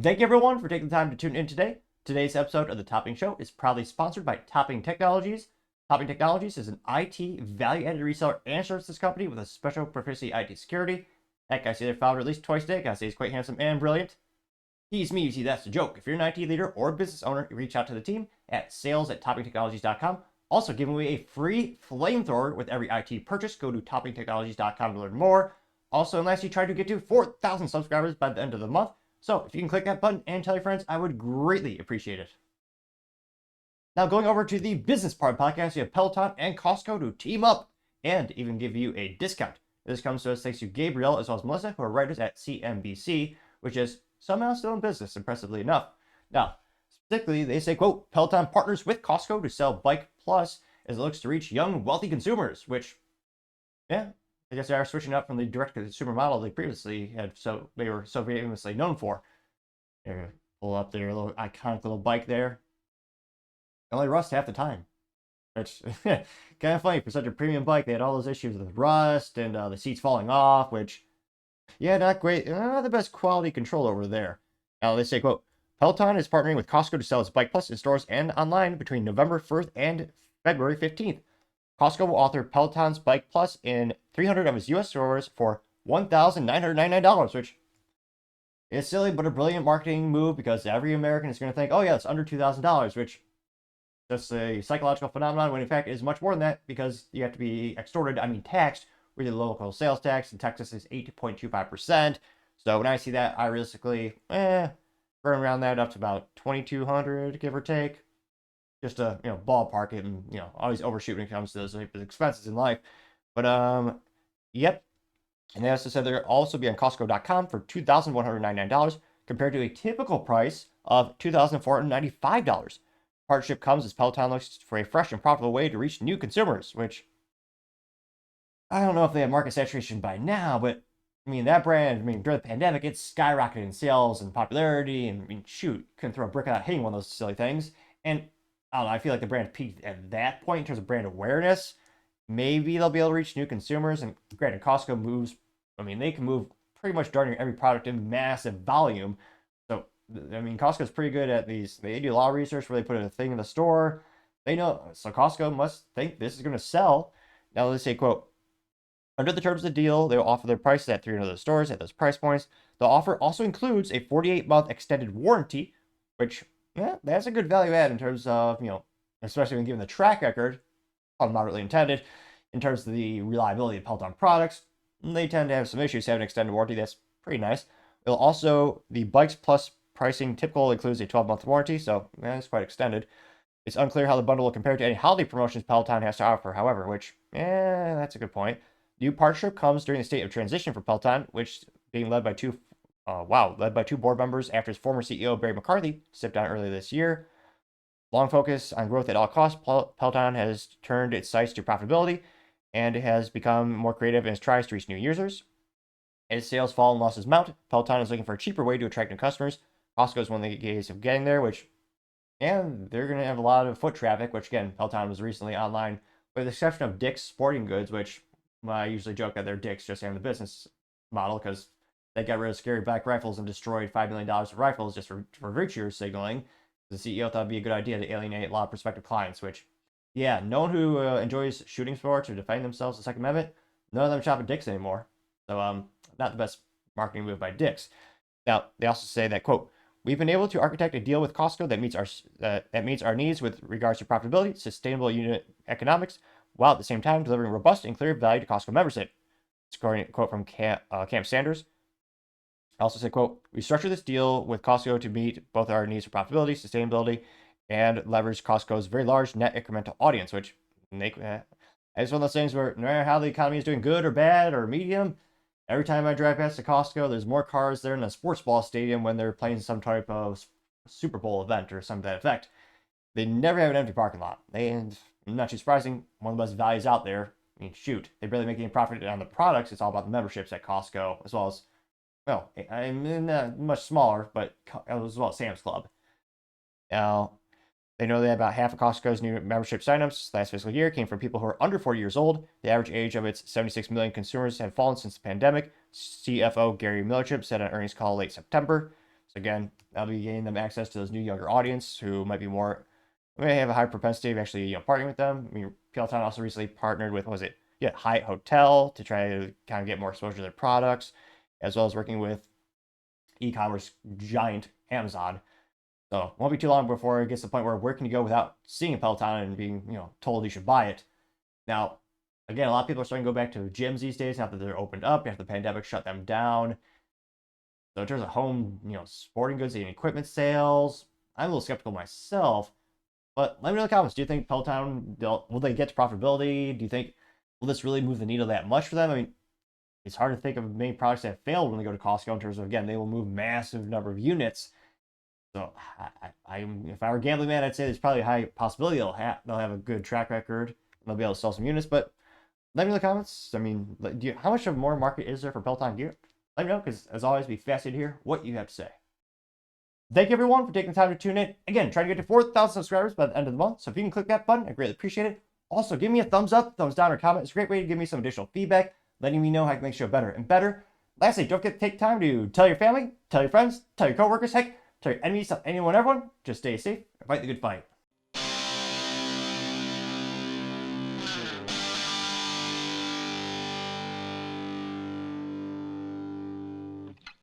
Thank you everyone for taking the time to tune in today. Today's episode of the Topping Show is proudly sponsored by Topping Technologies. Topping Technologies is an IT value-added reseller and services company with a special proficiency in IT security. Heck, I see their founder at least twice a day. I say he's quite handsome and brilliant. He's me, you see, that's the joke. If you're an IT leader or business owner, reach out to the team at sales@toppingtechnologies.com. Also giving away a free flamethrower with every IT purchase. Go to toppingtechnologies.com to learn more. Also, and lastly, try to get to 4,000 subscribers by the end of the month. So if you can click that button and tell your friends, I would greatly appreciate it. Now going over to the business part of the podcast, you have Peloton and Costco to team up and even give you a discount. This comes to us thanks to Gabriel as well as Melissa, who are writers at CNBC, which is somehow still in business, impressively enough. Now, specifically, they say, quote, Peloton partners with Costco to sell Bike Plus as it looks to reach young, wealthy consumers, which, yeah, I guess they are switching up from the direct-to-consumer model they previously had, so they were so famously known for. There, pull up their little iconic little bike there. It only rusts half the time. Which kind of funny for such a premium bike. They had all those issues with rust and the seats falling off, which, yeah, not great. Not the best quality control over there. Now they say, quote, Peloton is partnering with Costco to sell its Bike Plus in stores and online between November 1st and February 15th. Costco will offer Peloton's Bike Plus in 300 of its U.S. stores for $1,999, which is silly but a brilliant marketing move because every American is going to think, oh yeah, it's under $2,000, which is just a psychological phenomenon when in fact it is much more than that because you have to be taxed with the local sales tax. In Texas is 8.25%. So when I see that, I realistically, burn around that up to about 2,200, give or take. Just to, ballpark it and, always overshoot when it comes to those expenses in life. But, yep. And they also said they'll also be on Costco.com for $2,199 compared to a typical price of $2,495. Partnership comes as Peloton looks for a fresh and profitable way to reach new consumers, which I don't know if they have market saturation by now, but that brand, during the pandemic, it's skyrocketed in sales and popularity. And shoot, couldn't throw a brick without hitting one of those silly things. And I don't know, I feel like the brand peaked at that point in terms of brand awareness. Maybe they'll be able to reach new consumers. And granted, Costco moves, they can move pretty much darn near every product in massive volume. So, Costco's pretty good at these. They do a lot of research where they put a thing in the store. They know, so Costco must think this is going to sell. Now they say, quote, under the terms of the deal, they will offer their prices at 300 of the stores at those price points. The offer also includes a 48-month extended warranty, which, yeah, that's a good value add in terms of, especially when given the track record, moderately intended, in terms of the reliability of Peloton products. They tend to have some issues having an extended warranty. That's pretty nice. It'll also, the Bikes Plus pricing typical includes a 12-month warranty, so it's quite extended. It's unclear how the bundle will compare to any holiday promotions Peloton has to offer, however, which, that's a good point. New partnership comes during the state of transition for Peloton, which being led by two board members after his former CEO, Barry McCarthy, stepped down earlier this year. Long focus on growth at all costs, Peloton has turned its sights to profitability and has become more creative in its tries to reach new users. As sales fall and losses mount, Peloton is looking for a cheaper way to attract new customers. Costco is one of the ways of getting there, which, they're going to have a lot of foot traffic, which, again, Peloton was recently online, with the exception of Dick's Sporting Goods, which I usually joke that they're dicks just having the business model because they got rid of scary black rifles and destroyed $5 million of rifles just for virtue signaling. The CEO thought it'd be a good idea to alienate a lot of prospective clients, which, no one who enjoys shooting sports or defending themselves the Second Amendment, none of them shop at Dick's anymore. So, not the best marketing move by Dick's. Now, they also say that, quote, we've been able to architect a deal with Costco that meets our needs with regards to profitability, sustainable unit economics, while at the same time delivering robust and clear value to Costco membership. It's a quote from Cam Sanders. I also said, quote, we structured this deal with Costco to meet both our needs for profitability, sustainability, and leverage Costco's very large net incremental audience, which it's one of those things where no matter how the economy is doing good or bad or medium, every time I drive past a Costco, there's more cars there than a sports ball stadium when they're playing some type of Super Bowl event or something to that effect. They never have an empty parking lot. Not too surprising, one of the best values out there. Shoot, they barely make any profit on the products. It's all about the memberships at Costco, as well as, much smaller, but as well as Sam's Club. Now, they know that about half of Costco's new membership signups last fiscal year came from people who are under 40 years old. The average age of its 76 million consumers had fallen since the pandemic, CFO Gary Millerchip said on an earnings call late September. So again, that'll be getting them access to those new younger audience who may have a high propensity of actually partnering with them. I mean, Peloton also recently partnered with, what was it? Yeah, Hyatt Hotel to try to kind of get more exposure to their products, as well as working with e-commerce giant Amazon. So it won't be too long before it gets to the point where can you go without seeing a Peloton and being, told you should buy it. Now, again, a lot of people are starting to go back to gyms these days now that they're opened up after the pandemic shut them down. So in terms of home, sporting goods and equipment sales, I'm a little skeptical myself. But let me know in the comments. Do you think Peloton, will they get to profitability? Do you think, will this really move the needle that much for them? I mean, it's hard to think of many products that have failed when they go to Costco in terms of, again, they will move massive number of units. So if I were a gambling man, I'd say there's probably a high possibility they'll have a good track record and they'll be able to sell some units. But let me know in the comments. I mean, how much of more market is there for Peloton gear? Let me know, because as always, be fascinated to hear what you have to say. Thank you everyone for taking the time to tune in. Again, trying to get to 4,000 subscribers by the end of the month. So if you can click that button, I greatly appreciate it. Also, give me a thumbs up, thumbs down, or comment. It's a great way to give me some additional feedback, letting me know how I can make the show better and better. Lastly, don't forget to take time to tell your family, tell your friends, tell your coworkers, heck, tell your enemies, tell anyone, everyone. Just stay safe and fight the good fight.